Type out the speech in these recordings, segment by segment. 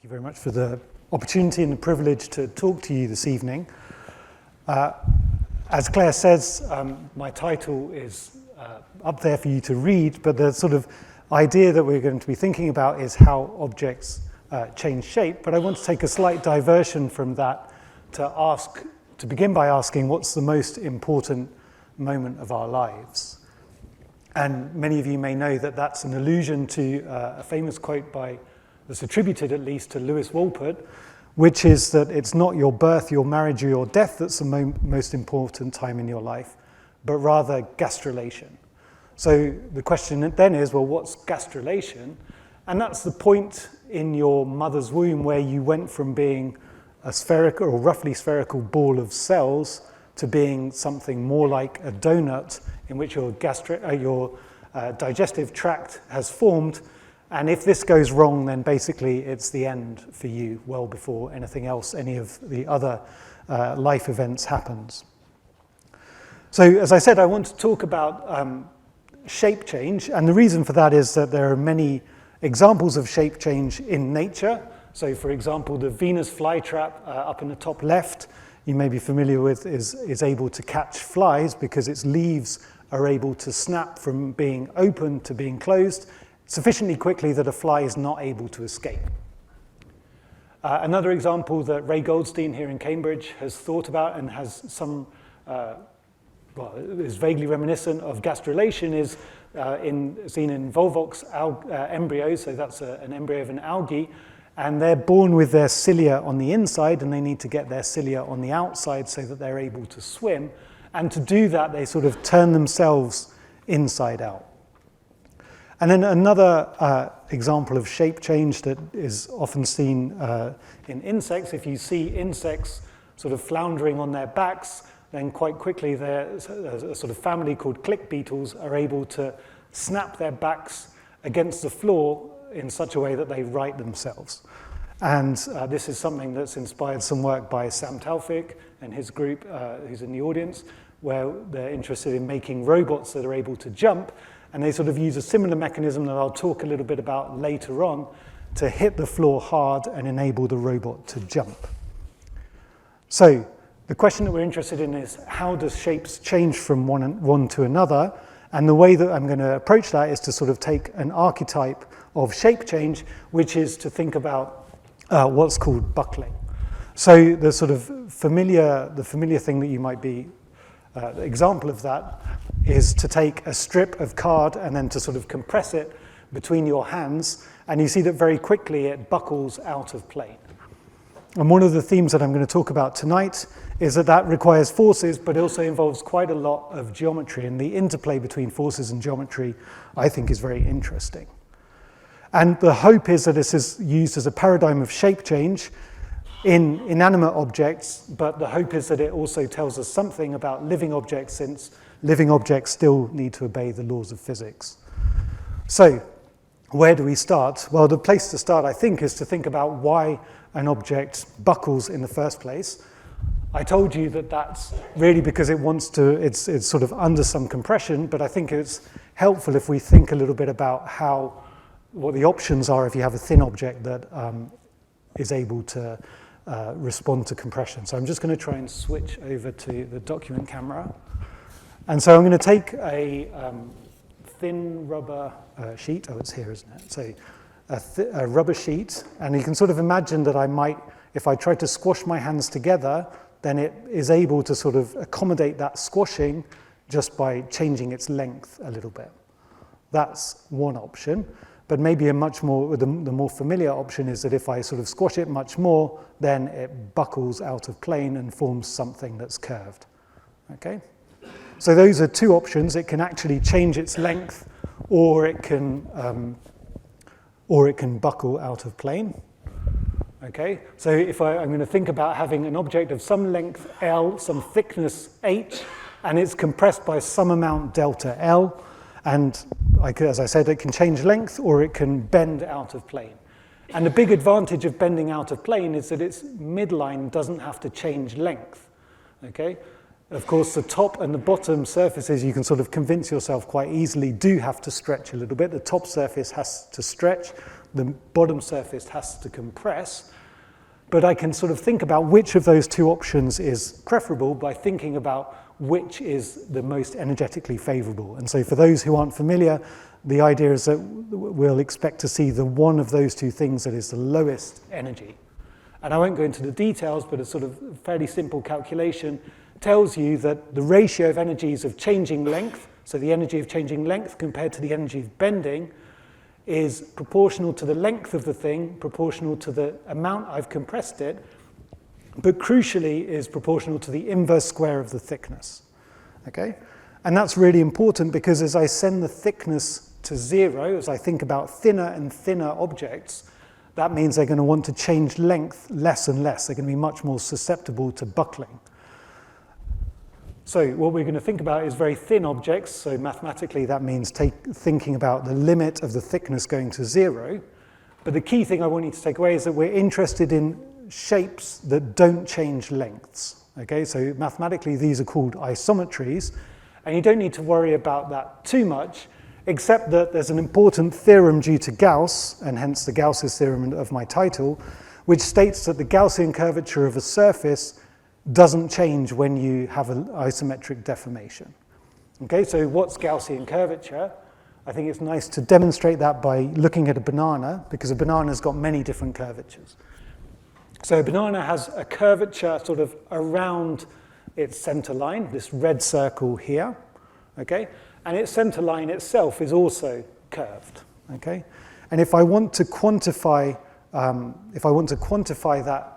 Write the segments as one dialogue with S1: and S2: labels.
S1: you very much for the opportunity and the privilege to talk to you this evening. As Claire says, my title is up there for you to read, but the sort of idea that we're going to be thinking about is how objects change shape. But I want to take a slight diversion from that to begin by asking what's the most important moment of our lives. And many of you may know that that's an allusion to a famous quote that's attributed at least to Lewis Wolpert, which is that it's not your birth, your marriage, or your death that's the most important time in your life, but rather gastrulation. So the question then is, well, what's gastrulation? And that's the point in your mother's womb where you went from being a spherical or roughly spherical ball of cells to being something more like a donut in which your digestive tract has formed. And if this goes wrong, then basically it's the end for you well before anything else, any of the other life events happens. So as I said, I want to talk about shape change. And the reason for that is that there are many examples of shape change in nature. So for example, the Venus flytrap up in the top left, you may be familiar with, is able to catch flies because its leaves are able to snap from being open to being closed sufficiently quickly that a fly is not able to escape. Another example that Ray Goldstein here in Cambridge has thought about and has some, is vaguely reminiscent of gastrulation is seen in Volvox embryos, so that's an embryo of an algae, and they're born with their cilia on the inside and they need to get their cilia on the outside so that they're able to swim. And to do that, they sort of turn themselves inside out. And then another example of shape change that is often seen in insects, if you see insects sort of floundering on their backs, then quite quickly a sort of family called click beetles are able to snap their backs against the floor in such a way that they right themselves. And this is something that's inspired some work by Sam Taufik and his group, who's in the audience, where they're interested in making robots that are able to jump. And they sort of use a similar mechanism that I'll talk a little bit about later on to hit the floor hard and enable the robot to jump. So the question that we're interested in is how does shapes change from one to another? And the way that I'm going to approach that is to sort of take an archetype of shape change, which is to think about what's called buckling. So the sort of familiar thing that you might be, the example of that is to take a strip of card and then to sort of compress it between your hands, and you see that very quickly it buckles out of plane. And one of the themes that I'm going to talk about tonight is that requires forces, but also involves quite a lot of geometry, and the interplay between forces and geometry, I think, is very interesting. And the hope is that this is used as a paradigm of shape change in inanimate objects, but the hope is that it also tells us something about living objects, since living objects still need to obey the laws of physics. So, where do we start? Well, the place to start, I think, is to think about why an object buckles in the first place. I told you that that's really because it's sort of under some compression, but I think it's helpful if we think a little bit about what the options are if you have a thin object that is able to respond to compression. So I'm just going to try and switch over to the document camera. And so I'm going to take a thin rubber sheet. Oh, it's here, isn't it? So a rubber sheet, and you can sort of imagine that I might, if I try to squash my hands together, then it is able to sort of accommodate that squashing just by changing its length a little bit. That's one option. But maybe the more familiar option is that if I sort of squash it much more, then it buckles out of plane and forms something that's curved. Okay? So those are two options. It can actually change its length, or it can buckle out of plane. Okay? So if I'm going to think about having an object of some length L, some thickness H, and it's compressed by some amount delta L, and as I said, it can change length or it can bend out of plane. And the big advantage of bending out of plane is that its midline doesn't have to change length. Okay? Of course, the top and the bottom surfaces, you can sort of convince yourself quite easily, do have to stretch a little bit. The top surface has to stretch. the bottom surface has to compress. But I can sort of think about which of those two options is preferable by thinking about which is the most energetically favorable. And so for those who aren't familiar, the idea is that we'll expect to see the one of those two things that is the lowest energy. And I won't go into the details, but a sort of fairly simple calculation tells you that the ratio of energies of changing length, so the energy of changing length compared to the energy of bending, is proportional to the length of the thing, proportional to the amount I've compressed it, but crucially is proportional to the inverse square of the thickness, okay? And that's really important because as I send the thickness to 0, as I think about thinner and thinner objects, that means they're going to want to change length less and less. They're going to be much more susceptible to buckling. So what we're going to think about is very thin objects. So mathematically, that means thinking about the limit of the thickness going to 0. But the key thing I want you to take away is that we're interested in shapes that don't change lengths. Okay, so mathematically, these are called isometries. And you don't need to worry about that too much, except that there's an important theorem due to Gauss, and hence the Gauss's theorem of my title, which states that the Gaussian curvature of a surface doesn't change when you have an isometric deformation. Okay, so what's Gaussian curvature? I think it's nice to demonstrate that by looking at a banana, because a banana's got many different curvatures. So a banana has a curvature sort of around its center line, this red circle here, okay? And its center line itself is also curved, okay? And if I want to quantify, that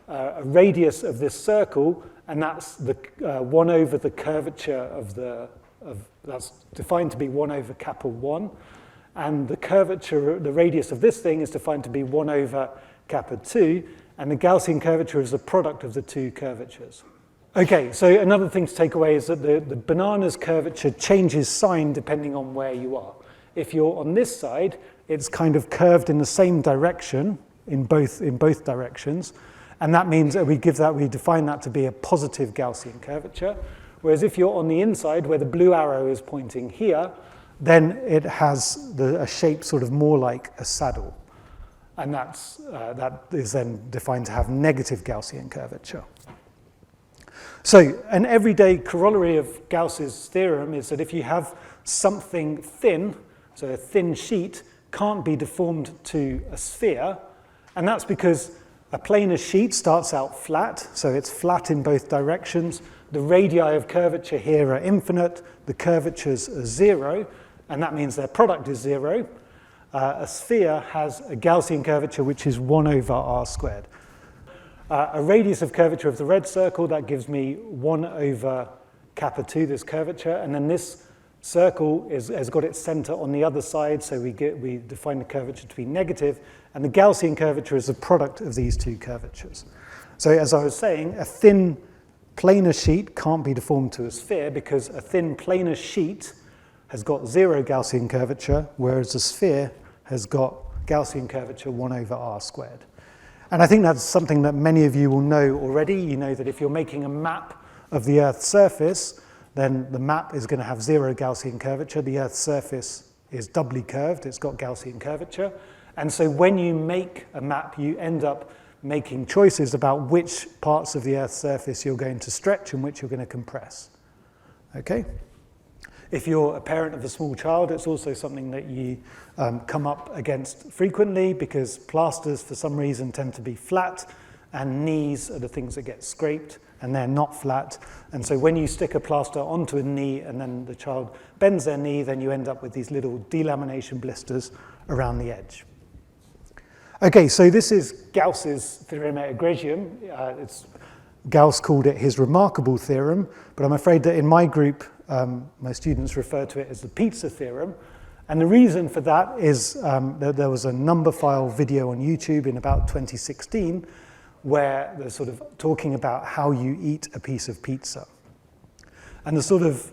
S1: a radius of this circle, and that's the 1 over the curvature that's defined to be 1 over kappa 1, and the curvature, the radius of this thing is defined to be 1 over kappa 2, and the Gaussian curvature is the product of the two curvatures. Okay, so another thing to take away is that the banana's curvature changes sign depending on where you are. If you're on this side, it's kind of curved in the same direction, in both directions, and that means that we define that to be a positive Gaussian curvature. Whereas if you're on the inside, where the blue arrow is pointing here, then it has a shape sort of more like a saddle. And that is then defined to have negative Gaussian curvature. So an everyday corollary of Gauss's theorem is that if you have something thin, so a thin sheet, can't be deformed to a sphere, and that's because a planar sheet starts out flat, so it's flat in both directions. The radii of curvature here are infinite, the curvatures are 0, and that means their product is 0. A sphere has a Gaussian curvature which is 1 over r squared. A radius of curvature of the red circle, that gives me 1 over kappa 2, this curvature, and then this circle has got its center on the other side, so we define the curvature to be negative, and the Gaussian curvature is the product of these two curvatures. So as I was saying, a thin planar sheet can't be deformed to a sphere because a thin planar sheet has got 0 Gaussian curvature, whereas a sphere has got Gaussian curvature 1 over r squared. And I think that's something that many of you will know already. You know that if you're making a map of the Earth's surface, then the map is going to have 0 Gaussian curvature. The Earth's surface is doubly curved. It's got Gaussian curvature. And so when you make a map, you end up making choices about which parts of the Earth's surface you're going to stretch and which you're going to compress. Okay? If you're a parent of a small child, it's also something that you come up against frequently because plasters, for some reason, tend to be flat, and knees are the things that get scraped, and they're not flat. And so when you stick a plaster onto a knee and then the child bends their knee, then you end up with these little delamination blisters around the edge. Okay, so this is Gauss's theorem egregium. Gauss called it his remarkable theorem, but I'm afraid that in my group, my students refer to it as the pizza theorem. And the reason for that is that there was a number file video on YouTube in about 2016 where they're sort of talking about how you eat a piece of pizza. And the sort of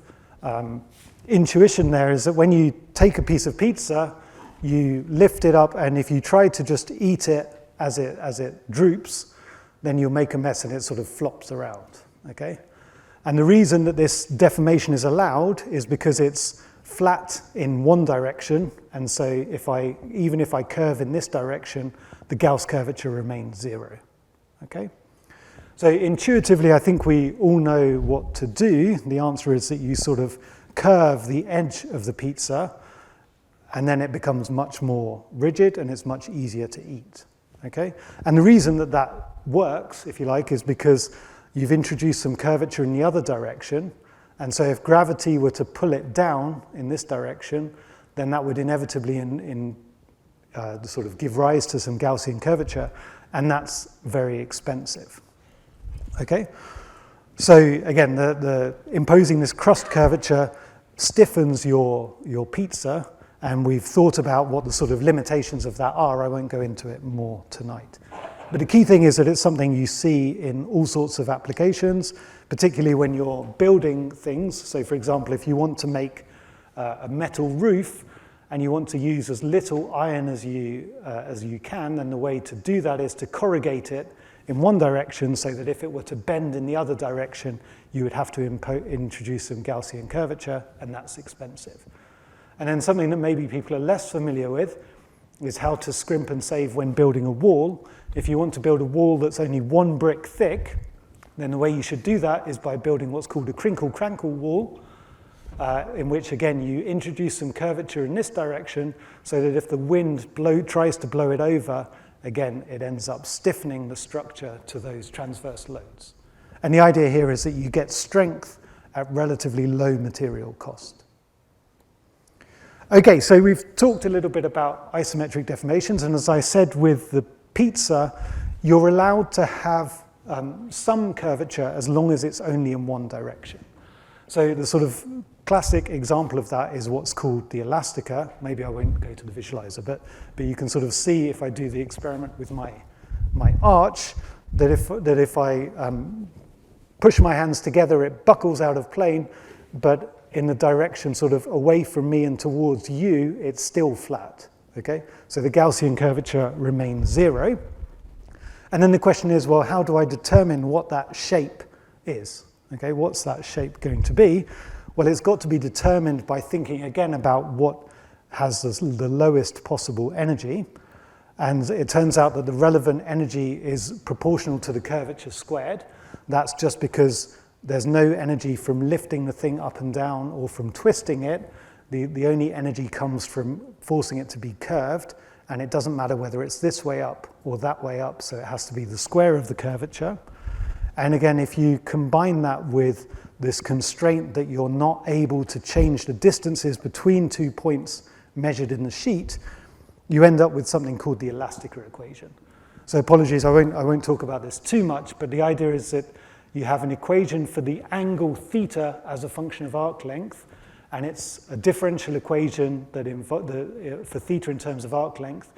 S1: intuition there is that when you take a piece of pizza, you lift it up, and if you try to just eat it as it droops, then you'll make a mess and it sort of flops around, okay? And the reason that this deformation is allowed is because it's flat in one direction, and so even if I curve in this direction, the Gauss curvature remains 0. Okay? So intuitively, I think we all know what to do. The answer is that you sort of curve the edge of the pizza, and then it becomes much more rigid and it's much easier to eat. Okay? And the reason that that works, if you like, is because you've introduced some curvature in the other direction, and so if gravity were to pull it down in this direction, then that would inevitably sort of give rise to some Gaussian curvature, and that's very expensive. Okay? So again, the imposing this crust curvature stiffens your pizza, and we've thought about what the sort of limitations of that are. I won't go into it more tonight. But the key thing is that it's something you see in all sorts of applications, particularly when you're building things. So for example, if you want to make a metal roof and you want to use as little iron as you can, then the way to do that is to corrugate it in one direction, so that if it were to bend in the other direction, you would have to introduce some Gaussian curvature, and that's expensive. And then something that maybe people are less familiar with is how to scrimp and save when building a wall. If you want to build a wall that's only 1 brick thick, then the way you should do that is by building what's called a crinkle-crankle wall, in which, again, you introduce some curvature in this direction, so that if the wind tries to blow it over, again, it ends up stiffening the structure to those transverse loads. And the idea here is that you get strength at relatively low material cost. Okay, so we've talked a little bit about isometric deformations, and as I said with the pizza, you're allowed to have some curvature as long as it's only in one direction. So the sort of classic example of that is what's called the Elastica. Maybe I won't go to the visualizer, but you can sort of see, if I do the experiment with my arch, that if I push my hands together, it buckles out of plane, but in the direction sort of away from me and towards you, it's still flat. Okay? So the Gaussian curvature remains 0. And then the question is, well, how do I determine what that shape is? Okay, what's that shape going to be? Well, it's got to be determined by thinking again about what has the lowest possible energy. And it turns out that the relevant energy is proportional to the curvature squared. That's just because there's no energy from lifting the thing up and down or from twisting it. The only energy comes from forcing it to be curved, and it doesn't matter whether it's this way up or that way up, so it has to be the square of the curvature. And again, if you combine that with this constraint that you're not able to change the distances between 2 points measured in the sheet, you end up with something called the Elastica equation. So apologies, I won't talk about this too much, but the idea is that you have an equation for the angle theta as a function of arc length, and it's a differential equation that for theta in terms of arc length.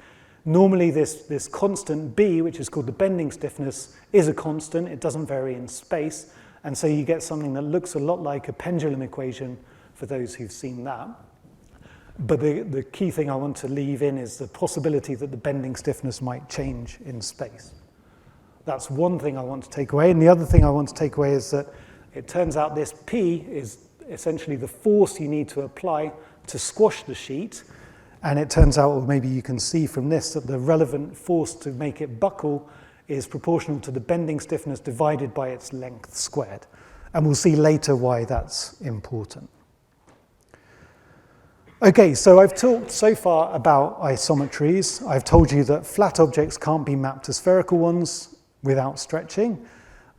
S1: Normally this constant b, which is called the bending stiffness, is a constant. It doesn't vary in space, and so you get something that looks a lot like a pendulum equation for those who've seen that. But the key thing I want to leave in is the possibility that the bending stiffness might change in space. That's one thing I want to take away, and the other thing I want to take away is that it turns out this P is essentially the force you need to apply to squash the sheet, and it turns out, or maybe you can see from this, that the relevant force to make it buckle is proportional to the bending stiffness divided by its length squared. And we'll see later why that's important. Okay, so I've talked so far about isometries. I've told you that flat objects can't be mapped to spherical ones without stretching.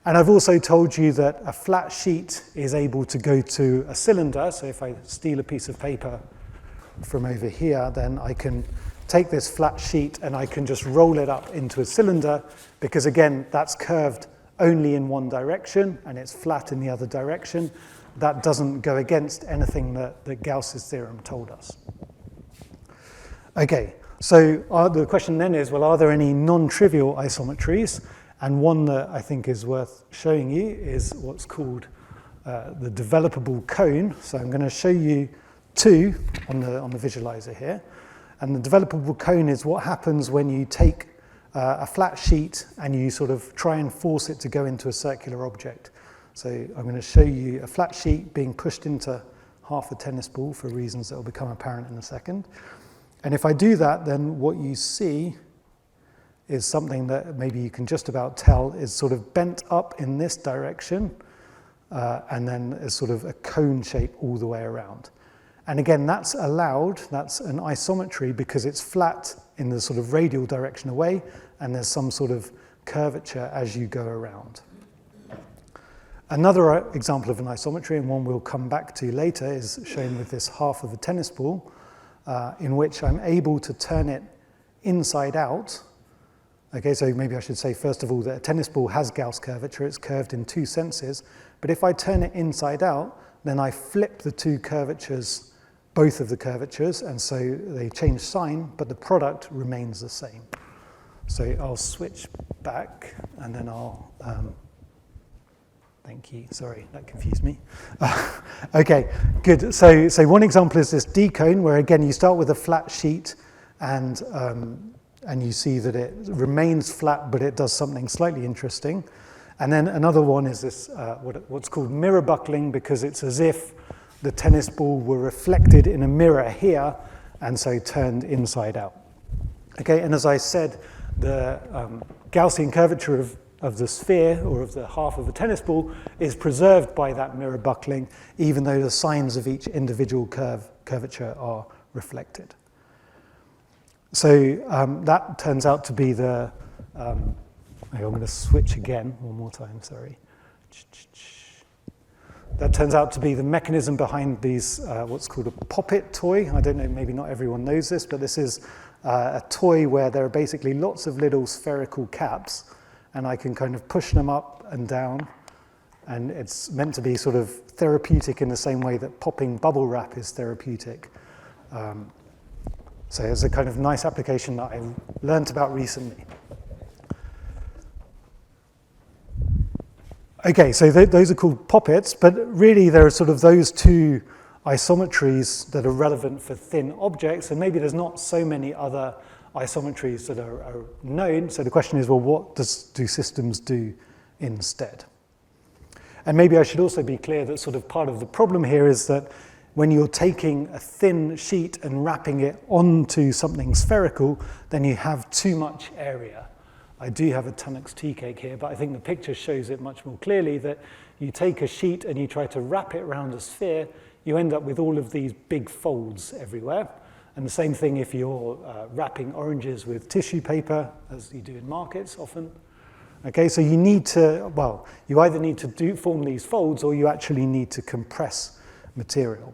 S1: And I've also told you that a flat sheet is able to go to a cylinder. So if I steal a piece of paper from over here, then I can take this flat sheet and I can just roll it up into a cylinder, because again, that's curved only in one direction and it's flat in the other direction. That doesn't go against anything that Gauss's theorem told us. Okay, so the question then is, well, are there any non-trivial isometries? And one that I think is worth showing you is what's called the developable cone. So I'm going to show you two on the visualizer here. And the developable cone is what happens when you take a flat sheet and you sort of try and force it to go into a circular object. So I'm going to show you a flat sheet being pushed into half a tennis ball for reasons that will become apparent in a second. And if I do that, then what you see is something that maybe you can just about tell is sort of bent up in this direction, and then is sort of a cone shape all the way around. And again, that's allowed, that's an isometry because it's flat in the sort of radial direction away, and there's some sort of curvature as you go around. Another example of an isometry, and one we'll come back to later, is shown with this half of a tennis ball, in which I'm able to turn it inside out. Okay, so maybe I should say first of all that a tennis ball has Gauss curvature, it's curved in two senses, but if I turn it inside out, then I flip the two curvatures, both of the curvatures, and so they change sign, but the product remains the same. So I'll switch back, and then I'll, thank you, sorry, that confused me. Okay, good. So one example is this D-cone, where again you start with a flat sheet, and you see that it remains flat, but it does something slightly interesting. And then another one is this, what's called mirror buckling, because it's as if the tennis ball were reflected in a mirror here, and so turned inside out. Okay, and as I said, the Gaussian curvature of the sphere, or of the half of a tennis ball, is preserved by that mirror buckling, even though the signs of each individual curvature are reflected. So that turns out to be the, I'm going to switch again, one more time, sorry. That turns out to be the mechanism behind these, what's called a poppet toy. I don't know, maybe not everyone knows this, but this is a toy where there are basically lots of little spherical caps, and I can kind of push them up and down, and it's meant to be sort of therapeutic in the same way that popping bubble wrap is therapeutic. So it's a kind of nice application that I learned about recently. Okay, so those are called poppets, but really there are sort of those two isometries that are relevant for thin objects, and maybe there's not so many other isometries that are known. So the question is, well, what do systems do instead? And maybe I should also be clear that sort of part of the problem here is that when you're taking a thin sheet and wrapping it onto something spherical, then you have too much area. I do have a Tunnock's tea cake here, but I think the picture shows it much more clearly that you take a sheet and you try to wrap it around a sphere, you end up with all of these big folds everywhere. And the same thing if you're wrapping oranges with tissue paper, as you do in markets often. Okay, so you need to, well, you either need to form these folds, or you actually need to compress material.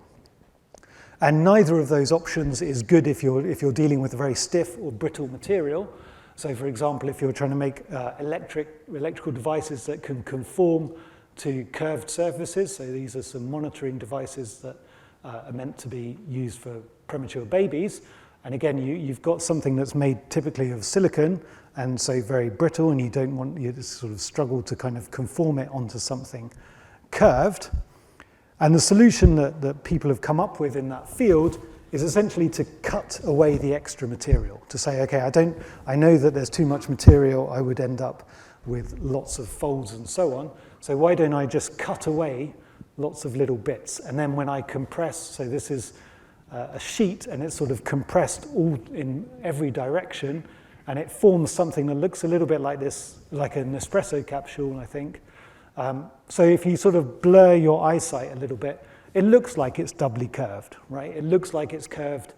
S1: And neither of those options is good if you're dealing with a very stiff or brittle material. So for example, if you're trying to make electrical devices that can conform to curved surfaces, so these are some monitoring devices that are meant to be used for premature babies. And again, you've got something that's made typically of silicon, and so very brittle, and you don't want you to sort of struggle to kind of conform it onto something curved. And the solution that people have come up with in that field is essentially to cut away the extra material, to say, okay, I know that there's too much material, I would end up with lots of folds and so on, so why don't I just cut away lots of little bits? And then when I compress, so this is a sheet, and it's sort of compressed all in every direction, and it forms something that looks a little bit like this, like an espresso capsule, I think. So if you sort of blur your eyesight a little bit, it looks like it's doubly curved, right? It looks like it's curved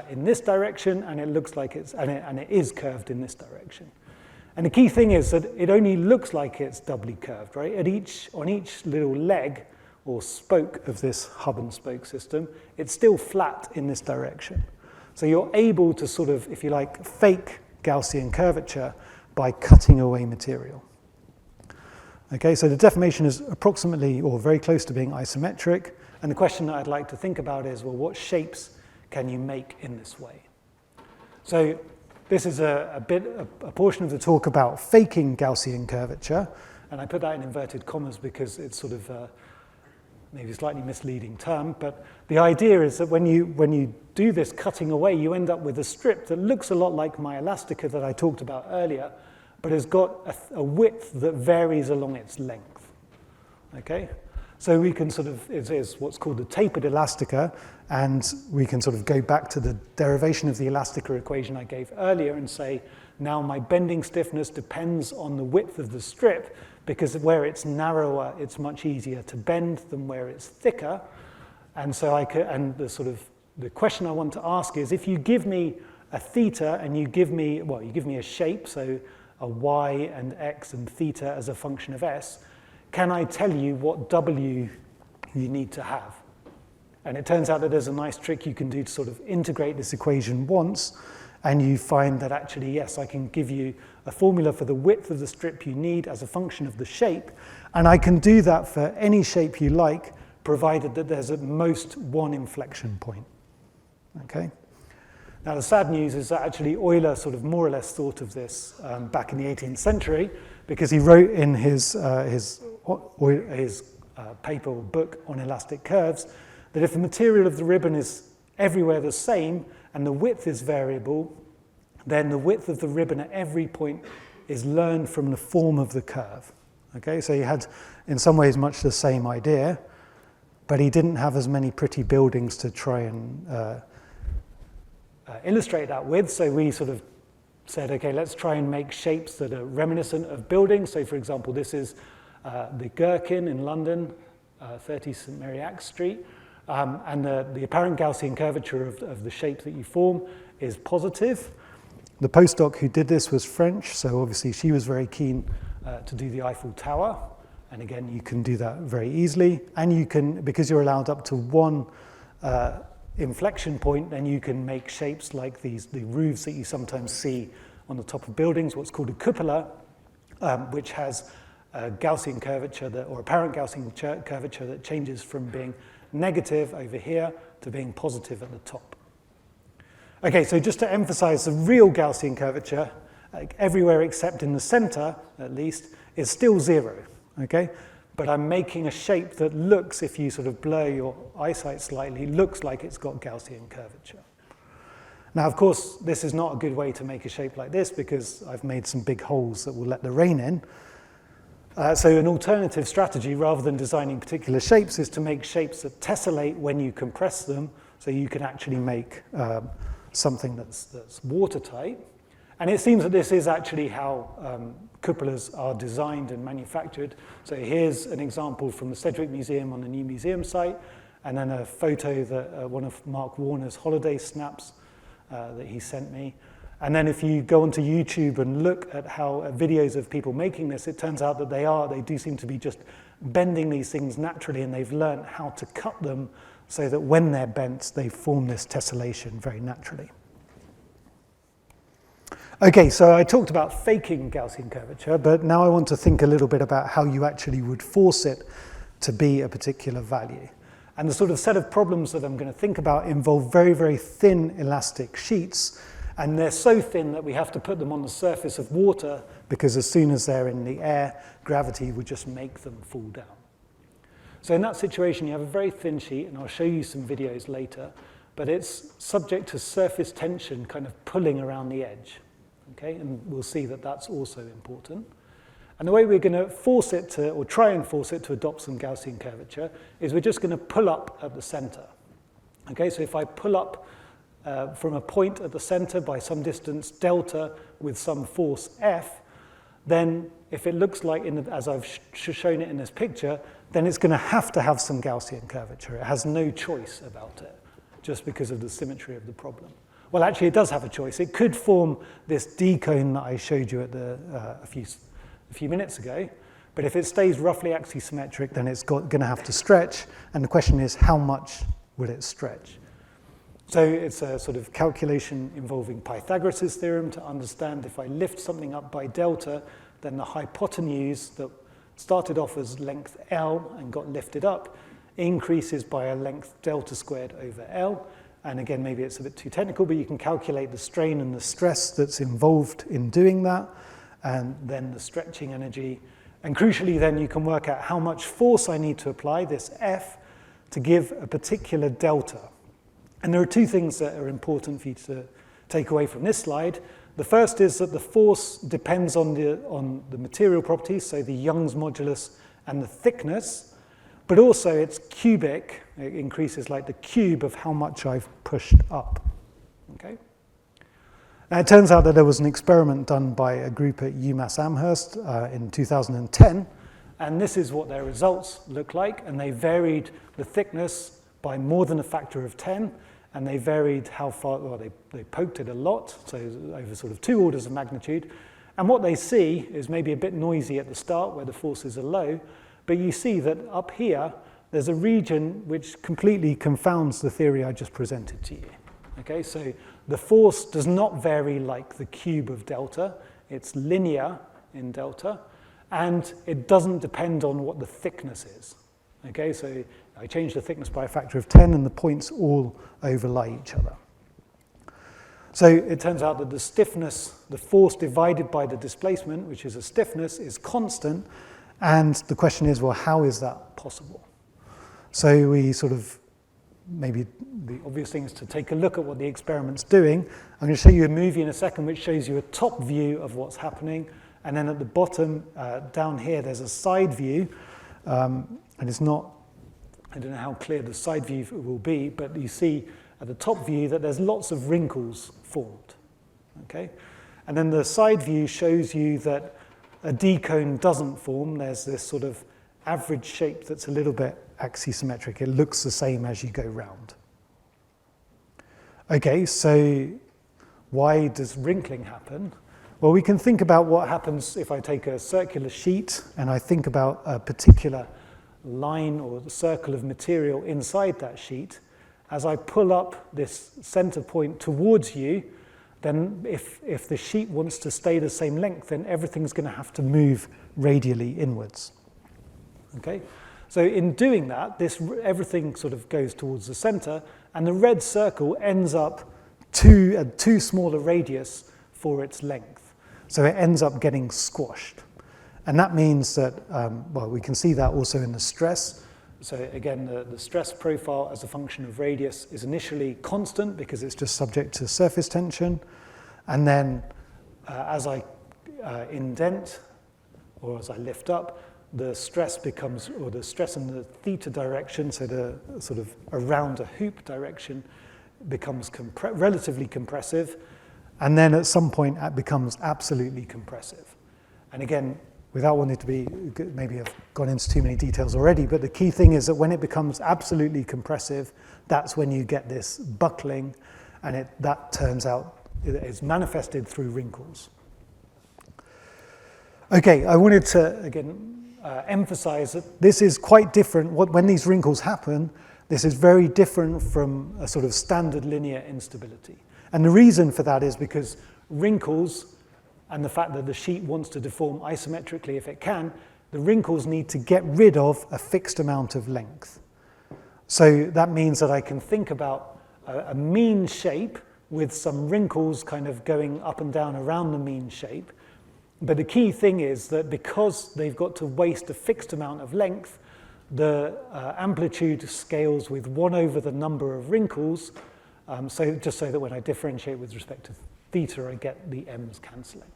S1: in this direction, and it looks like and it is curved in this direction. And the key thing is that it only looks like it's doubly curved, right? On each little leg or spoke of this hub and spoke system, it's still flat in this direction. So you're able to sort of, if you like, fake Gaussian curvature by cutting away material. Okay, so the deformation is approximately or very close to being isometric. And the question that I'd like to think about is, well, what shapes can you make in this way? So this is a portion of the talk about faking Gaussian curvature. And I put that in inverted commas because it's sort of maybe a slightly misleading term. But the idea is that when you do this cutting away, you end up with a strip that looks a lot like my Elastica that I talked about earlier, but has got a width that varies along its length. Okay? So we can sort of, it is what's called the tapered Elastica, and we can sort of go back to the derivation of the Elastica equation I gave earlier and say, now my bending stiffness depends on the width of the strip, because where it's narrower, it's much easier to bend than where it's thicker. And so the question I want to ask is, if you give me a theta and you give me a shape, so a y and x and theta as a function of s, can I tell you what w you need to have? And it turns out that there's a nice trick you can do to sort of integrate this equation once, and you find that actually, yes, I can give you a formula for the width of the strip you need as a function of the shape, and I can do that for any shape you like, provided that there's at most one inflection point. Okay? Now, the sad news is that actually Euler sort of more or less thought of this back in the 18th century, because he wrote in his paper or book on elastic curves that if the material of the ribbon is everywhere the same and the width is variable, then the width of the ribbon at every point is learned from the form of the curve. Okay, so he had in some ways much the same idea, but he didn't have as many pretty buildings to try and illustrate that with, so we sort of said, okay, let's try and make shapes that are reminiscent of buildings. So for example, this is the Gherkin in London, 30 St Mary Axe Street, and the apparent Gaussian curvature of the shape that you form is positive. The postdoc who did this was French, so obviously she was very keen to do the Eiffel Tower, and again, you can do that very easily, and you can, because you're allowed up to one inflection point, then you can make shapes like the roofs that you sometimes see on the top of buildings, what's called a cupola, which has a Gaussian curvature, or apparent Gaussian curvature that changes from being negative over here to being positive at the top. Okay, so just to emphasize, the real Gaussian curvature, like everywhere except in the center, at least, is still 0, okay? But I'm making a shape that looks, if you sort of blur your eyesight slightly, looks like it's got Gaussian curvature. Now, of course, this is not a good way to make a shape like this because I've made some big holes that will let the rain in. So an alternative strategy, rather than designing particular shapes, is to make shapes that tessellate when you compress them, so you can actually make something that's watertight. And it seems that this is actually how cupolas are designed and manufactured. So here's an example from the Sedgwick Museum on the new museum site, and then a photo that one of Mark Warner's holiday snaps that he sent me. And then if you go onto YouTube and look at how videos of people making this, it turns out that they do seem to be just bending these things naturally, and they've learned how to cut them so that when they're bent, they form this tessellation very naturally. Okay, so I talked about faking Gaussian curvature, but now I want to think a little bit about how you actually would force it to be a particular value. And the sort of set of problems that I'm going to think about involve very, very thin elastic sheets, and they're so thin that we have to put them on the surface of water, because as soon as they're in the air, gravity would just make them fall down. So in that situation, you have a very thin sheet, and I'll show you some videos later, but it's subject to surface tension kind of pulling around the edge. Okay, and we'll see that that's also important. And the way we're going to force it to, or try and force it to adopt some Gaussian curvature, is we're just going to pull up at the center. Okay, so if I pull up from a point at the center by some distance delta with some force F, then if it looks like, as I've shown it in this picture, then it's going to have some Gaussian curvature. It has no choice about it, just because of the symmetry of the problem. Well, actually, it does have a choice. It could form this D-cone that I showed you at a few minutes ago, but if it stays roughly axisymmetric, then it's going to have to stretch, and the question is, how much will it stretch? So it's a sort of calculation involving Pythagoras' theorem to understand if I lift something up by delta, then the hypotenuse that started off as length L and got lifted up increases by a length delta squared over L. And again, maybe it's a bit too technical, but you can calculate the strain and the stress that's involved in doing that, and then the stretching energy. And crucially, then you can work out how much force I need to apply, this F, to give a particular delta. And there are two things that are important for you to take away from this slide. The first is that the force depends on the material properties, so the Young's modulus and the thickness, but also it's cubic. It increases like the cube of how much I've pushed up. Okay. Now, it turns out that there was an experiment done by a group at UMass Amherst in 2010, and this is what their results look like, and they varied the thickness by more than a factor of 10, and they varied how far, well, they poked it a lot, so over sort of 2 orders of magnitude, and what they see is maybe a bit noisy at the start where the forces are low, but you see that up here, there's a region which completely confounds the theory I just presented to you. Okay, so the force does not vary like the cube of delta. It's linear in delta, and it doesn't depend on what the thickness is. Okay, so I change the thickness by a factor of 10, and the points all overlay each other. So it turns out that the stiffness, the force divided by the displacement, which is a stiffness, is constant, and the question is, well, how is that possible? So we sort of, maybe the obvious thing is to take a look at what the experiment's doing. I'm going to show you a movie in a second which shows you a top view of what's happening, and then at the bottom, down here, there's a side view, and it's not, I don't know how clear the side view will be, but you see at the top view that there's lots of wrinkles formed, okay? And then the side view shows you that a D-cone doesn't form. There's this sort of average shape that's a little bit axisymmetric. It looks the same as you go round. Okay, so why does wrinkling happen? Well, we can think about what happens if I take a circular sheet and I think about a particular line or the circle of material inside that sheet. As I pull up this center point towards you, then if the sheet wants to stay the same length, then everything's going to have to move radially inwards. Okay? So in doing that, everything sort of goes towards the center, and the red circle ends up too small a radius for its length. So it ends up getting squashed. And that means that, well, we can see that also in the stress. So again, the stress profile as a function of radius is initially constant because it's just subject to surface tension. And then as I indent, or as I lift up, the stress becomes, or the stress in the theta direction, so the sort of around a hoop direction, becomes relatively compressive. And then at some point, it becomes absolutely compressive. And again, without wanting to be, maybe I've gone into too many details already, but the key thing is that when it becomes absolutely compressive, that's when you get this buckling, and that turns out is manifested through wrinkles. Okay, I wanted to, again, emphasize that this is quite different. When these wrinkles happen, this is very different from a sort of standard linear instability. And the reason for that is because wrinkles, and the fact that the sheet wants to deform isometrically if it can, the wrinkles need to get rid of a fixed amount of length. So that means that I can think about a mean shape with some wrinkles kind of going up and down around the mean shape. But the key thing is that because they've got to waste a fixed amount of length, the amplitude scales with 1 over the number of wrinkles, so just so that when I differentiate with respect to theta, I get the m's cancelling.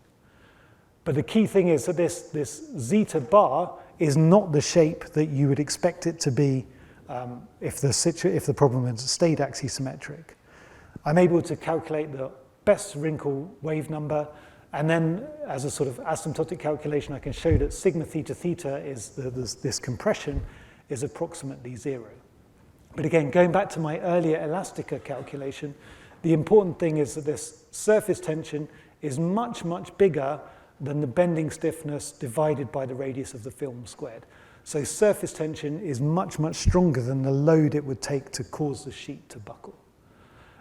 S1: But the key thing is that this zeta bar is not the shape that you would expect it to be if the problem had stayed axisymmetric. I'm able to calculate the best wrinkle wave number, and then as a sort of asymptotic calculation, I can show that sigma theta theta is this compression is approximately 0. But again, going back to my earlier Elastica calculation, the important thing is that this surface tension is much, much bigger than the bending stiffness divided by the radius of the film squared. So surface tension is much, much stronger than the load it would take to cause the sheet to buckle.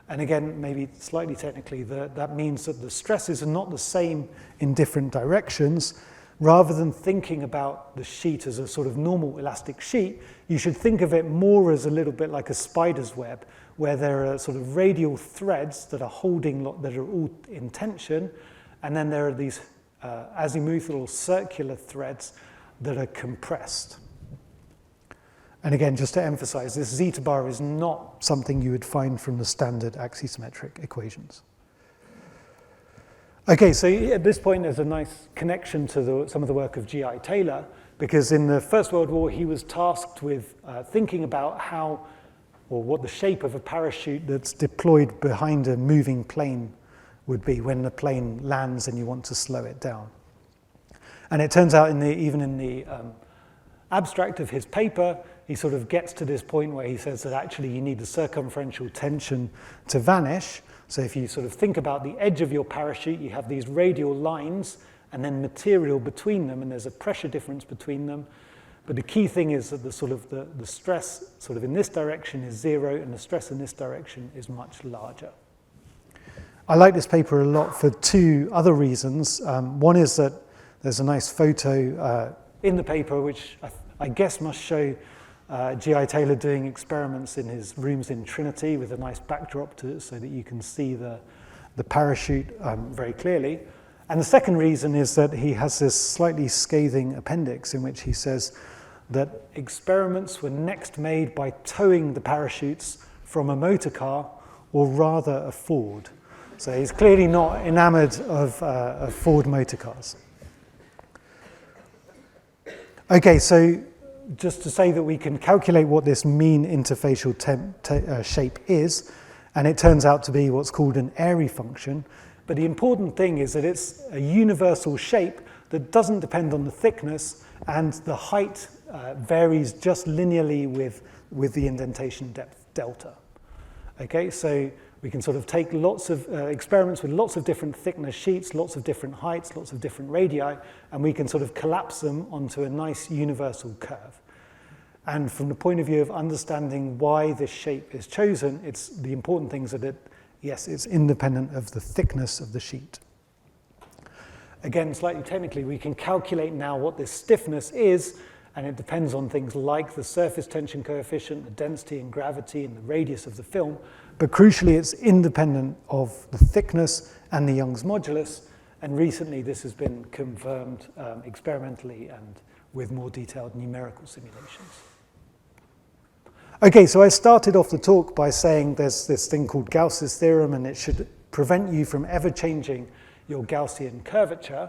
S1: And again, maybe slightly technically, that means that the stresses are not the same in different directions. Rather than thinking about the sheet as a sort of normal elastic sheet, you should think of it more as a little bit like a spider's web, where there are sort of radial threads that are that are all in tension, and then there are these azimuthal or circular threads that are compressed. And again, just to emphasize, this zeta bar is not something you would find from the standard axisymmetric equations. Okay, so at this point there's a nice connection to some of the work of G.I. Taylor, because in the First World War he was tasked with thinking about how, or what the shape of a parachute that's deployed behind a moving plane would be when the plane lands and you want to slow it down. And it turns out even in the abstract of his paper, he sort of gets to this point where he says that actually you need the circumferential tension to vanish. So if you sort of think about the edge of your parachute, you have these radial lines and then material between them, and there's a pressure difference between them. But the key thing is that the stress sort of in this direction is zero, and the stress in this direction is much larger. I like this paper a lot for two other reasons. One is that there's a nice photo in the paper, which I guess must show G.I. Taylor doing experiments in his rooms in Trinity with a nice backdrop to it so that you can see the parachute very clearly. And the second reason is that he has this slightly scathing appendix in which he says that experiments were next made by towing the parachutes from a motor car, or rather a Ford. So he's clearly not enamored of Ford motor cars. Okay, so just to say that we can calculate what this mean interfacial shape is, and it turns out to be what's called an Airy function. But the important thing is that it's a universal shape that doesn't depend on the thickness, and the height varies just linearly with the indentation depth delta. Okay, so we can sort of take lots of experiments with lots of different thickness sheets, lots of different heights, lots of different radii, and we can sort of collapse them onto a nice universal curve. And from the point of view of understanding why this shape is chosen, the important things are that, yes, it's independent of the thickness of the sheet. Again, slightly technically, we can calculate now what this stiffness is, and it depends on things like the surface tension coefficient, the density and gravity, and the radius of the film. But crucially, it's independent of the thickness and the Young's modulus. And recently, this has been confirmed experimentally and with more detailed numerical simulations. Okay, so I started off the talk by saying there's this thing called Gauss's theorem, and it should prevent you from ever changing your Gaussian curvature.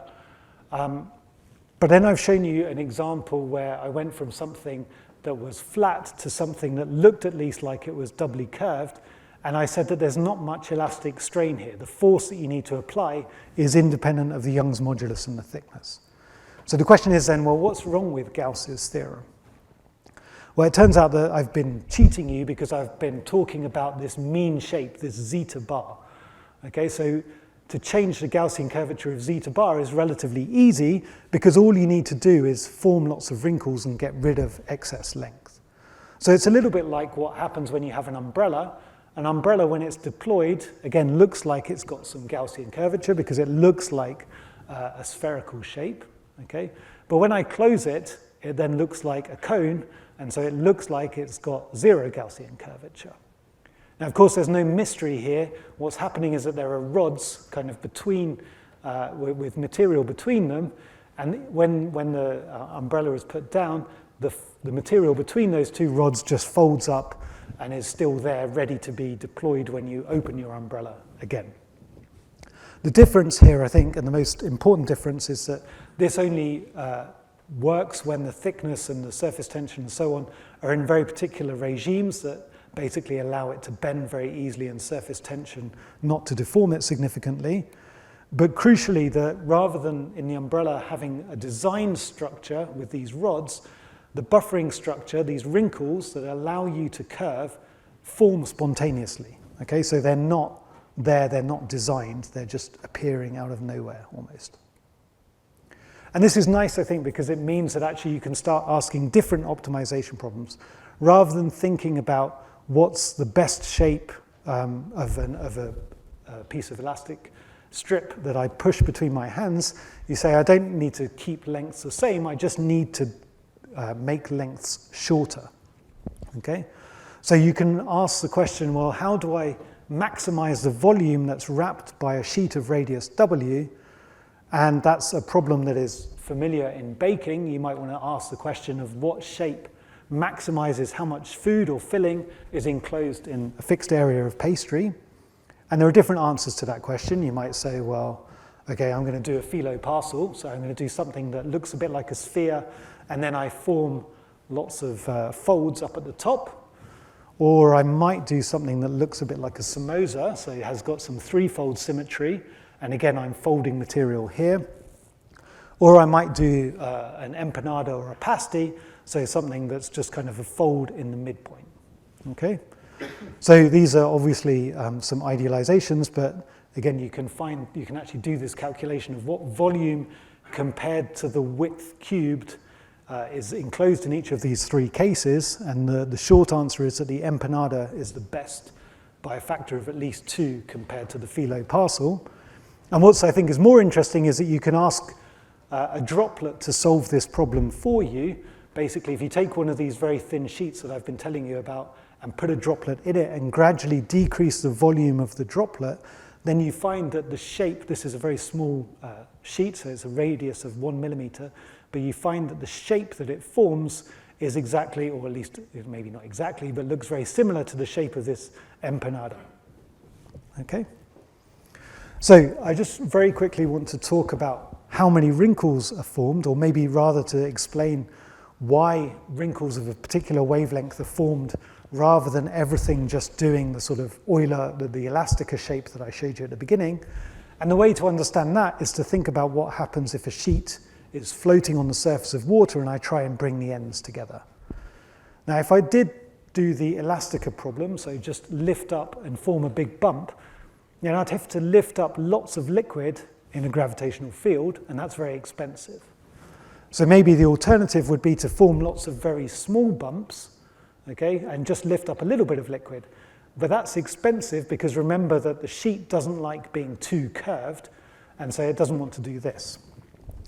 S1: But then I've shown you an example where I went from something that was flat to something that looked at least like it was doubly curved, and I said that there's not much elastic strain here. The force that you need to apply is independent of the Young's modulus and the thickness. So the question is then, well, what's wrong with Gauss's theorem? Well, it turns out that I've been cheating you because I've been talking about this mean shape, this zeta bar. Okay, so to change the Gaussian curvature of zeta bar is relatively easy because all you need to do is form lots of wrinkles and get rid of excess length. So it's a little bit like what happens when you have an umbrella. An umbrella, when it's deployed, again, looks like it's got some Gaussian curvature because it looks like a spherical shape. Okay, but when I close it, it then looks like a cone, and so it looks like it's got zero Gaussian curvature. Now, of course, there's no mystery here. What's happening is that there are rods kind of between, with material between them, and when the umbrella is put down, the material between those two rods just folds up and is still there, ready to be deployed when you open your umbrella again. The difference here, I think, and the most important difference, is that this only works when the thickness and the surface tension and so on are in very particular regimes that basically allow it to bend very easily and surface tension not to deform it significantly. But crucially, that rather than in the umbrella having a design structure with these rods, the buffering structure, these wrinkles that allow you to curve, form spontaneously. Okay, so they're not there, they're not designed, they're just appearing out of nowhere almost. And this is nice, I think, because it means that actually you can start asking different optimization problems rather than thinking about what's the best shape of a piece of elastic strip that I push between my hands. You say, I don't need to keep lengths the same, I just need to make lengths shorter. Okay? So you can ask the question, well, how do I maximize the volume that's wrapped by a sheet of radius W? And that's a problem that is familiar in baking. You might want to ask the question of what shape maximizes how much food or filling is enclosed in a fixed area of pastry. And there are different answers to that question. You might say, well, okay, I'm going to do a phyllo parcel, so I'm going to do something that looks a bit like a sphere and then I form lots of folds up at the top. Or I might do something that looks a bit like a samosa, so it has got some threefold symmetry, and again I'm folding material here. Or I might do an empanada or a pasty, so something that's just kind of a fold in the midpoint. Okay? So these are obviously some idealizations, but again, you can actually do this calculation of what volume compared to the width cubed is enclosed in each of these three cases, and the short answer is that the empanada is the best by a factor of at least 2 compared to the phyllo parcel. And what I think is more interesting is that you can ask a droplet to solve this problem for you. Basically, if you take one of these very thin sheets that I've been telling you about and put a droplet in it and gradually decrease the volume of the droplet, then you find that the shape, this is a very small sheet, so it's a radius of 1 millimeter, but you find that the shape that it forms is exactly, or at least maybe not exactly, but looks very similar to the shape of this empanada. Okay? So I just very quickly want to talk about how many wrinkles are formed, or maybe rather to explain why wrinkles of a particular wavelength are formed rather than everything just doing the sort of Euler, the Elastica shape that I showed you at the beginning. And the way to understand that is to think about what happens if a sheet is floating on the surface of water and I try and bring the ends together. Now, if I did do the Elastica problem, so just lift up and form a big bump, then I'd have to lift up lots of liquid in a gravitational field, and that's very expensive. So maybe the alternative would be to form lots of very small bumps, okay, and just lift up a little bit of liquid. But that's expensive because remember that the sheet doesn't like being too curved, and so it doesn't want to do this.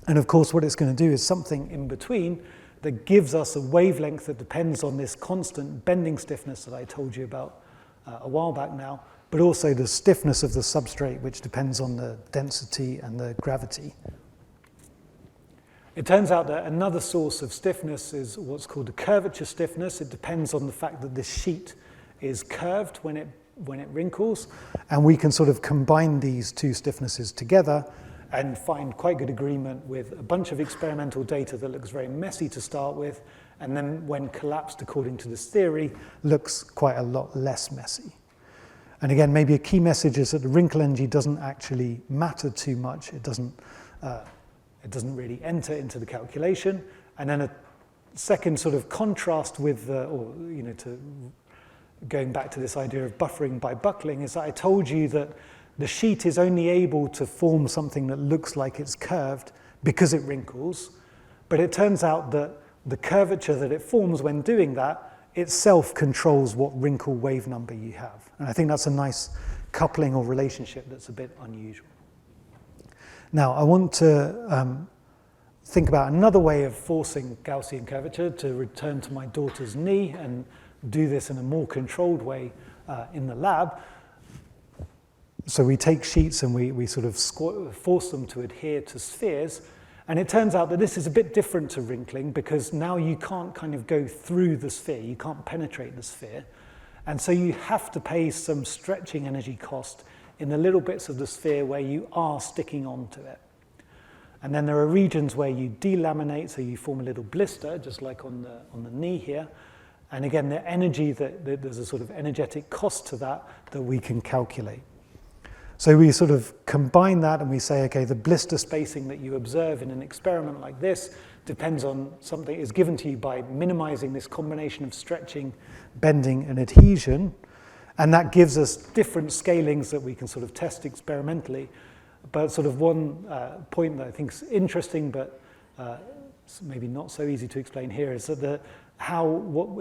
S1: And of course, what it's going to do is something in between that gives us a wavelength that depends on this constant bending stiffness that I told you about a while back now, but also the stiffness of the substrate, which depends on the density and the gravity. It turns out that another source of stiffness is what's called a curvature stiffness. It depends on the fact that this sheet is curved when it wrinkles, and we can sort of combine these two stiffnesses together and find quite good agreement with a bunch of experimental data that looks very messy to start with, and then when collapsed according to this theory, looks quite a lot less messy. And again, maybe a key message is that the wrinkle energy doesn't actually matter too much. It doesn't really enter into the calculation. And then a second sort of contrast with, going back to this idea of buffering by buckling, is that I told you that the sheet is only able to form something that looks like it's curved because it wrinkles. But it turns out that the curvature that it forms when doing that itself controls what wrinkle wave number you have. And I think that's a nice coupling or relationship that's a bit unusual. Now, I want to think about another way of forcing Gaussian curvature, to return to my daughter's knee and do this in a more controlled way in the lab. So we take sheets and we sort of force them to adhere to spheres. And it turns out that this is a bit different to wrinkling because now you can't kind of go through the sphere. You can't penetrate the sphere. And so you have to pay some stretching energy cost in the little bits of the sphere where you are sticking onto it. And then there are regions where you delaminate, so you form a little blister, just like on the knee here. And again, the energy, there's a sort of energetic cost to that we can calculate. So we sort of combine that and we say, okay, the blister spacing that you observe in an experiment like this depends on something is given to you by minimizing this combination of stretching, bending, and adhesion. And that gives us different scalings that we can sort of test experimentally. But sort of one point that I think is interesting, but maybe not so easy to explain here, is that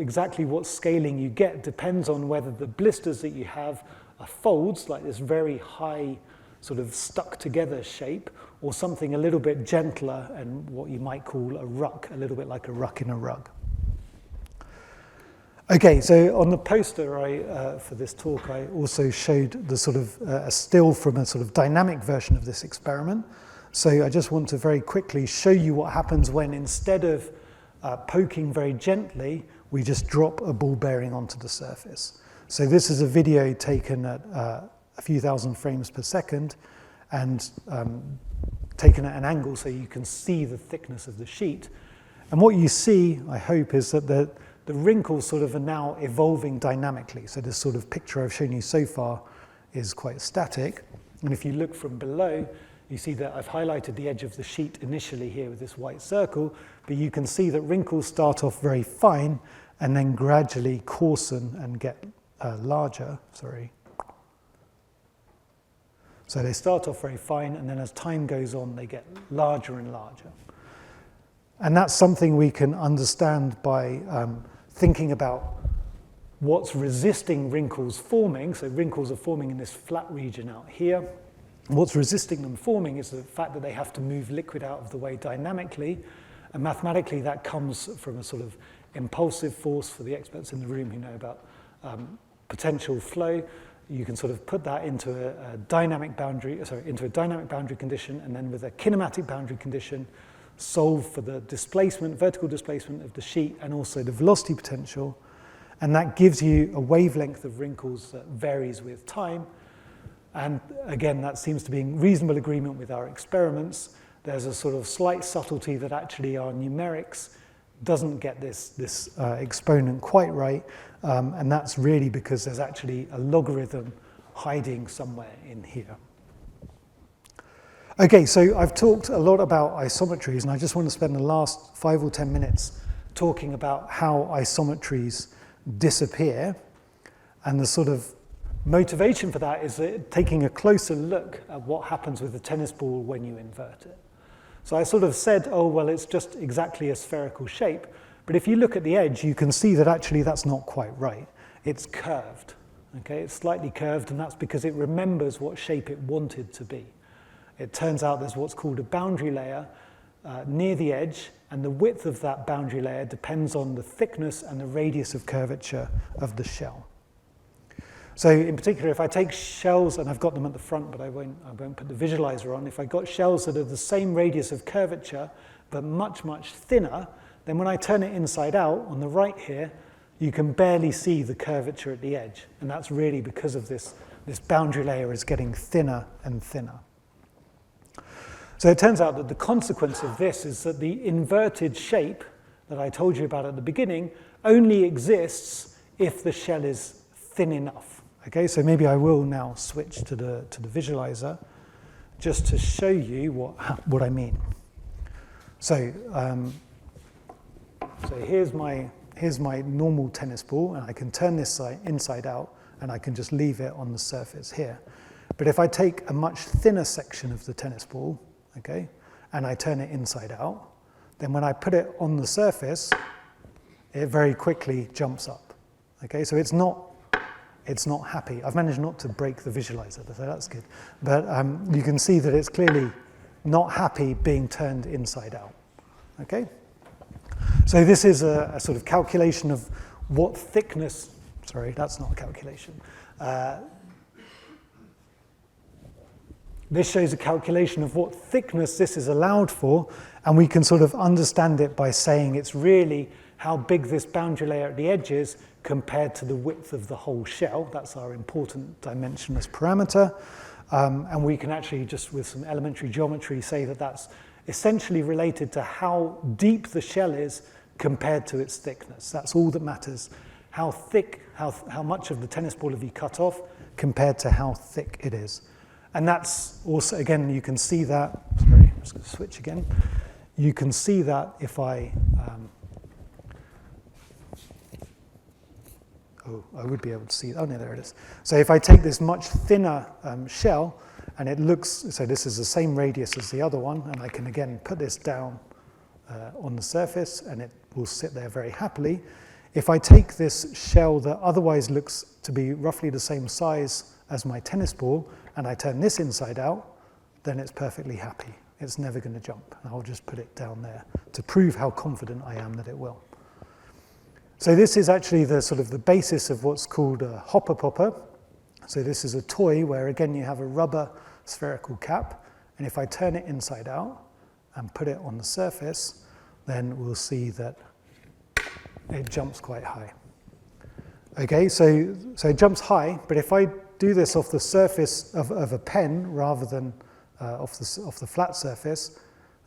S1: exactly what scaling you get depends on whether the blisters that you have are folds, like this very high sort of stuck together shape, or something a little bit gentler and what you might call a ruck, a little bit like a ruck in a rug. Okay, so on the poster for this talk, I also showed the sort of a still from a sort of dynamic version of this experiment. So I just want to very quickly show you what happens when instead of poking very gently, we just drop a ball bearing onto the surface. So this is a video taken at a few thousand frames per second and taken at an angle so you can see the thickness of the sheet. And what you see, I hope, is that the wrinkles sort of are now evolving dynamically. So this sort of picture I've shown you so far is quite static. And if you look from below, you see that I've highlighted the edge of the sheet initially here with this white circle, but you can see that wrinkles start off very fine and then gradually coarsen and get larger. So they start off very fine, and then as time goes on, they get larger and larger. And that's something we can understand by thinking about what's resisting wrinkles forming. So wrinkles are forming in this flat region out here. What's resisting them forming is the fact that they have to move liquid out of the way dynamically. And mathematically, that comes from a sort of impulsive force. For the experts in the room who know about potential flow, you can sort of put that into a dynamic boundary condition, and then with a kinematic boundary condition, solve for the displacement, vertical displacement of the sheet, and also the velocity potential. And that gives you a wavelength of wrinkles that varies with time. And again, that seems to be in reasonable agreement with our experiments. There's a sort of slight subtlety that actually our numerics doesn't get this exponent quite right. And that's really because there's actually a logarithm hiding somewhere in here. Okay, so I've talked a lot about isometries, and I just want to spend the last 5 or 10 minutes talking about how isometries disappear. And the sort of motivation for that is taking a closer look at what happens with a tennis ball when you invert it. So I sort of said, oh, well, it's just exactly a spherical shape. But if you look at the edge, you can see that actually that's not quite right. It's curved. Okay, it's slightly curved, and that's because it remembers what shape it wanted to be. It turns out there's what's called a boundary layer near the edge, and the width of that boundary layer depends on the thickness and the radius of curvature of the shell. So in particular, if I take shells, and I've got them at the front, but I won't put the visualizer on. If I got shells that are the same radius of curvature, but much, much thinner, then when I turn it inside out, on the right here, you can barely see the curvature at the edge. And that's really because of this boundary layer is getting thinner and thinner. So it turns out that the consequence of this is that the inverted shape that I told you about at the beginning only exists if the shell is thin enough. Okay, so maybe I will now switch to the visualizer just to show you what I mean. So here's my normal tennis ball, and I can turn this side inside out, and I can just leave it on the surface here. But if I take a much thinner section of the tennis ball, okay, and I turn it inside out, then when I put it on the surface, it very quickly jumps up. Okay, so it's not happy. I've managed not to break the visualizer, so that's good. But you can see that it's clearly not happy being turned inside out. Okay? So this is a sort of calculation of what thickness, sorry, that's not a calculation. This shows a calculation of what thickness this is allowed for, and we can sort of understand it by saying it's really how big this boundary layer at the edge is compared to the width of the whole shell. That's our important dimensionless parameter. And we can actually just with some elementary geometry say that that's essentially related to how deep the shell is compared to its thickness. That's all that matters. How thick, how much of the tennis ball have you cut off compared to how thick it is. And that's also, again, you can see that, sorry, I'm just going to switch again. You can see that if I, I would be able to see, oh no, there it is. So if I take this much thinner shell, and it looks, so this is the same radius as the other one, and I can again put this down on the surface, and it will sit there very happily. If I take this shell that otherwise looks to be roughly the same size as my tennis ball, and I turn this inside out, then it's perfectly happy. It's never going to jump. And I'll just put it down there to prove how confident I am that it will. So this is actually the sort of the basis of what's called a hopper popper. So this is a toy where, again, you have a rubber spherical cap, and if I turn it inside out and put it on the surface, then we'll see that it jumps quite high. Okay, so it jumps high, but if I do this off the surface of a pen rather than off the flat surface,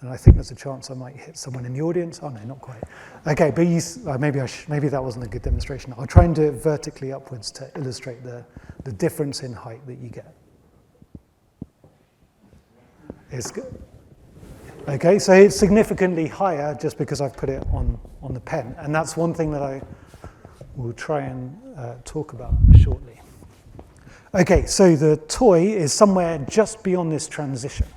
S1: And I think there's a chance I might hit someone in the audience. Oh no, not quite. Okay, but maybe that wasn't a good demonstration. I'll try and do it vertically upwards to illustrate the difference in height that you get. It's good. Okay, so it's significantly higher just because I've put it on the pen. And that's one thing that I will try and talk about shortly. Okay, so the toy is somewhere just beyond this transition.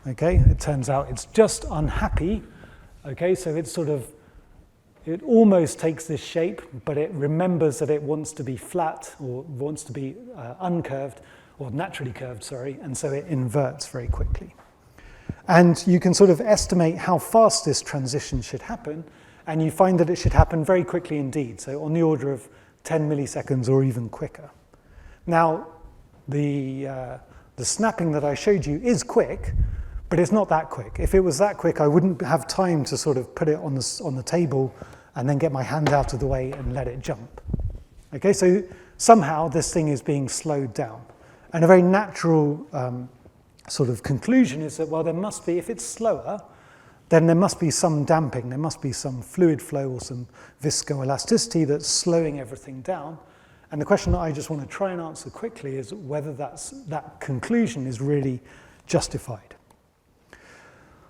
S1: Okay, it turns out it's just unhappy. Okay, so it's it almost takes this shape, but it remembers that it wants to be flat or wants to be uncurved, or naturally curved, sorry, and so it inverts very quickly. And you can sort of estimate how fast this transition should happen, and you find that it should happen very quickly indeed, so on the order of 10 milliseconds or even quicker. Now, the snapping that I showed you is quick, but it's not that quick. If it was that quick, I wouldn't have time to sort of put it on the table and then get my hand out of the way and let it jump. Okay, so somehow this thing is being slowed down. And a very natural sort of conclusion is that, well, there must be, if it's slower, then there must be some damping, there must be some fluid flow or some viscoelasticity that's slowing everything down. And the question that I just want to try and answer quickly is whether that conclusion is really justified.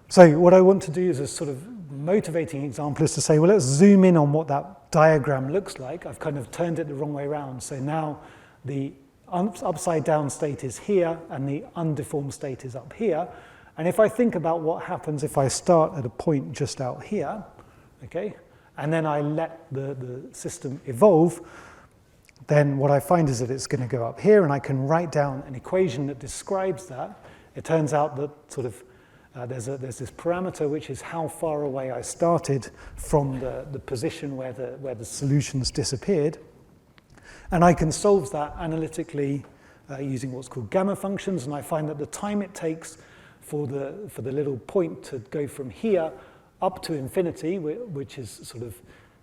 S1: So what I want to do is a sort of motivating example is to say, well, let's zoom in on what that diagram looks like. I've kind of turned it the wrong way around. So now the upside down state is here and the undeformed state is up here. And if I think about what happens if I start at a point just out here, okay, and then I let the system evolve, then what I find is that it's going to go up here, and I can write down an equation that describes that. It turns out that sort of there's this parameter which is how far away I started from the position where the solutions disappeared. And I can solve that analytically using what's called gamma functions, and I find that the time it takes for the little point to go from here up to infinity, which is sort of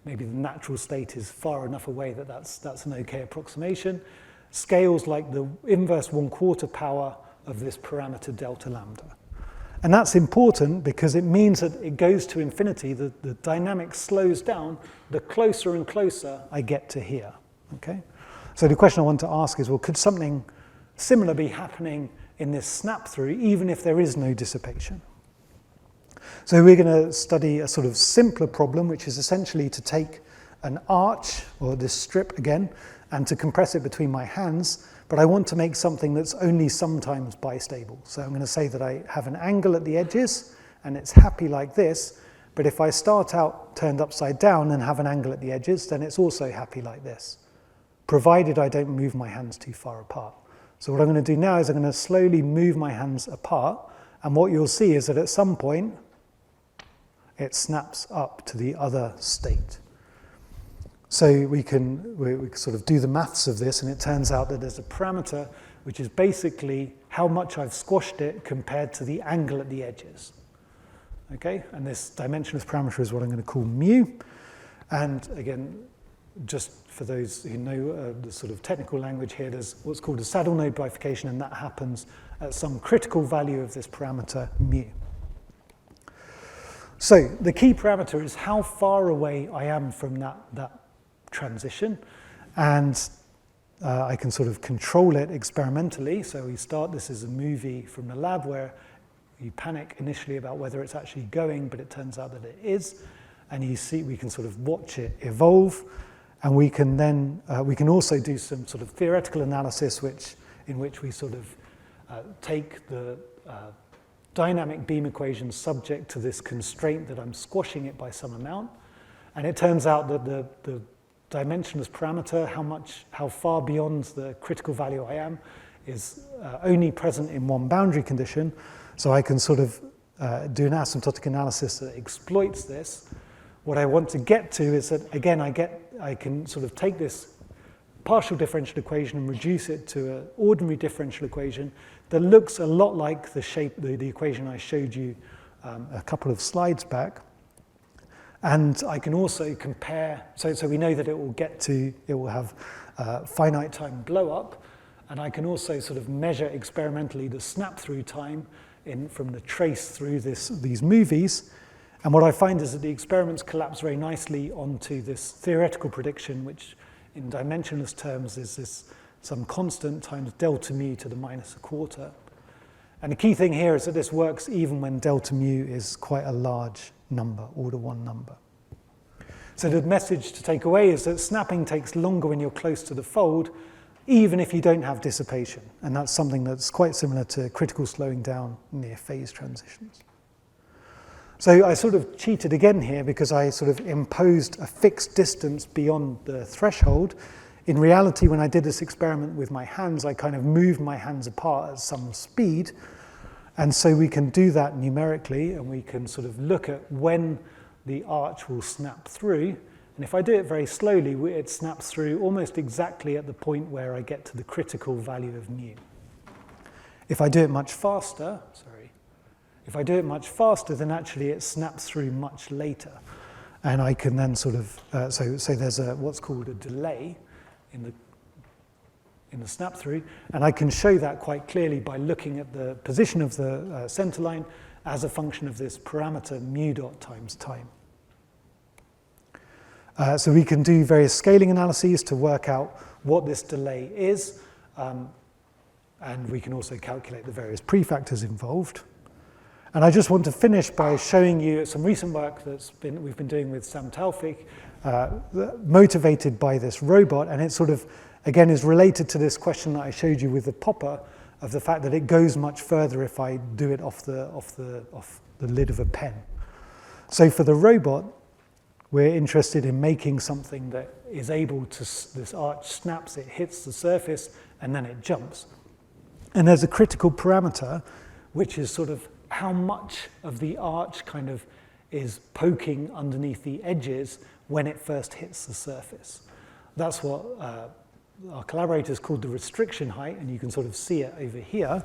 S1: maybe the natural state is far enough away that that's an okay approximation, scales like the inverse 1/4 power of this parameter delta lambda. And that's important because it means that it goes to infinity, the dynamic slows down the closer and closer I get to here, okay? So the question I want to ask is, well, could something similar be happening in this snap through, even if there is no dissipation? So we're going to study a sort of simpler problem, which is essentially to take an arch, or this strip again, and to compress it between my hands, but I want to make something that's only sometimes bistable. So I'm going to say that I have an angle at the edges, and it's happy like this, but if I start out turned upside down and have an angle at the edges, then it's also happy like this, provided I don't move my hands too far apart. So what I'm going to do now is I'm going to slowly move my hands apart, and what you'll see is that at some point, it snaps up to the other state. So we sort of do the maths of this, and it turns out that there's a parameter which is basically how much I've squashed it compared to the angle at the edges. Okay, and this dimensionless parameter is what I'm going to call mu. And again, just for those who know the sort of technical language here, there's what's called a saddle node bifurcation, and that happens at some critical value of this parameter mu. So the key parameter is how far away I am from that transition, and I can sort of control it experimentally. So we start, this is a movie from the lab where you panic initially about whether it's actually going, but it turns out that it is, and you see we can sort of watch it evolve, and we can then we can also do some sort of theoretical analysis in which we sort of take the dynamic beam equation subject to this constraint that I'm squashing it by some amount, and it turns out that the dimensionless parameter, how far beyond the critical value I am, is only present in one boundary condition. So I can sort of do an asymptotic analysis that exploits this. What I want to get to is that, again, I can sort of take this partial differential equation and reduce it to an ordinary differential equation that looks a lot like the shape, the equation I showed you a couple of slides back. And I can also compare, so we know that it will have finite time blow up, and I can also sort of measure experimentally the snap through time from the trace through these movies. And what I find is that the experiments collapse very nicely onto this theoretical prediction, which in dimensionless terms is this some constant times delta mu to the minus a quarter. And the key thing here is that this works even when delta mu is quite a large number, order 1 number. So the message to take away is that snapping takes longer when you're close to the fold, even if you don't have dissipation. And that's something that's quite similar to critical slowing down near phase transitions. So I sort of cheated again here because I sort of imposed a fixed distance beyond the threshold. In reality, when I did this experiment with my hands, I kind of moved my hands apart at some speed. And so we can do that numerically, and we can sort of look at when the arch will snap through. And if I do it very slowly, it snaps through almost exactly at the point where I get to the critical value of mu. If I do it much faster, then actually it snaps through much later. And I can then sort of, so there's what's called a delay in the snap through, and I can show that quite clearly by looking at the position of the center line as a function of this parameter mu dot times time. So we can do various scaling analyses to work out what this delay is, and we can also calculate the various prefactors involved. And I just want to finish by showing you some recent work we've been doing with Sam Taufik, motivated by this robot, and it sort of, again, is related to this question that I showed you with the popper, of the fact that it goes much further if I do it off the lid of a pen. So for the robot, we're interested in making something that is able to, this arch snaps, it hits the surface, and then it jumps. And there's a critical parameter, which is sort of how much of the arch kind of is poking underneath the edges when it first hits the surface. That's what our collaborators called the restriction height, and you can sort of see it over here.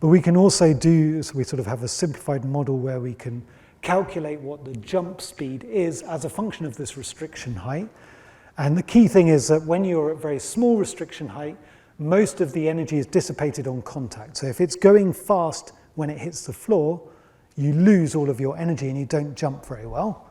S1: But we can also do, so we sort of have a simplified model where we can calculate what the jump speed is as a function of this restriction height. And the key thing is that when you're at very small restriction height, most of the energy is dissipated on contact. So if it's going fast when it hits the floor, you lose all of your energy and you don't jump very well.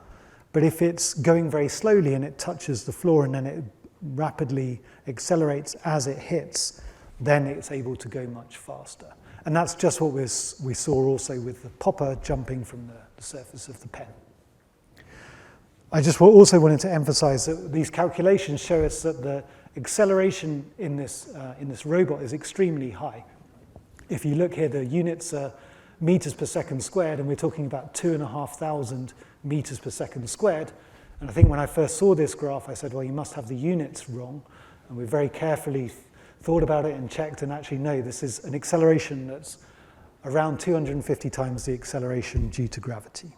S1: But if it's going very slowly and it touches the floor and then it rapidly accelerates as it hits, then it's able to go much faster. And that's just what we saw also with the popper jumping from the surface of the pen. I just also wanted to emphasize that these calculations show us that the acceleration in this robot is extremely high. If you look here, the units are meters per second squared, and we're talking about 2,500 meters per second squared. And I think when I first saw this graph, I said, well, you must have the units wrong. And we very carefully thought about it and checked, and actually, no, this is an acceleration that's around 250 times the acceleration due to gravity.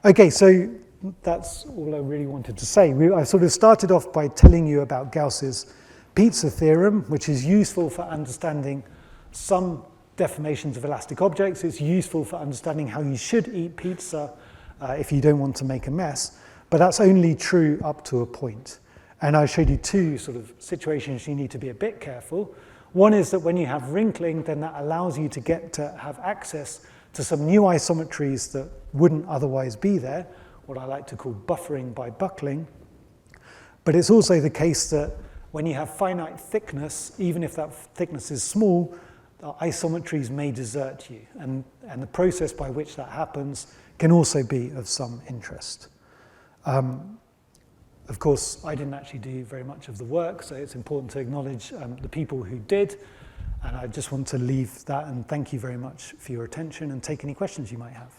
S1: Okay, so that's all I really wanted to say. I sort of started off by telling you about Gauss's pizza theorem, which is useful for understanding some deformations of elastic objects. It's useful for understanding how you should eat pizza if you don't want to make a mess. But that's only true up to a point. And I showed you two sort of situations you need to be a bit careful. One is that when you have wrinkling, then that allows you to have access to some new isometries that wouldn't otherwise be there, what I like to call buffering by buckling. But it's also the case that when you have finite thickness, even if that thickness is small, the isometries may desert you. And the process by which that happens can also be of some interest. Of course, I didn't actually do very much of the work, so it's important to acknowledge the people who did. And I just want to leave that and thank you very much for your attention and take any questions you might have.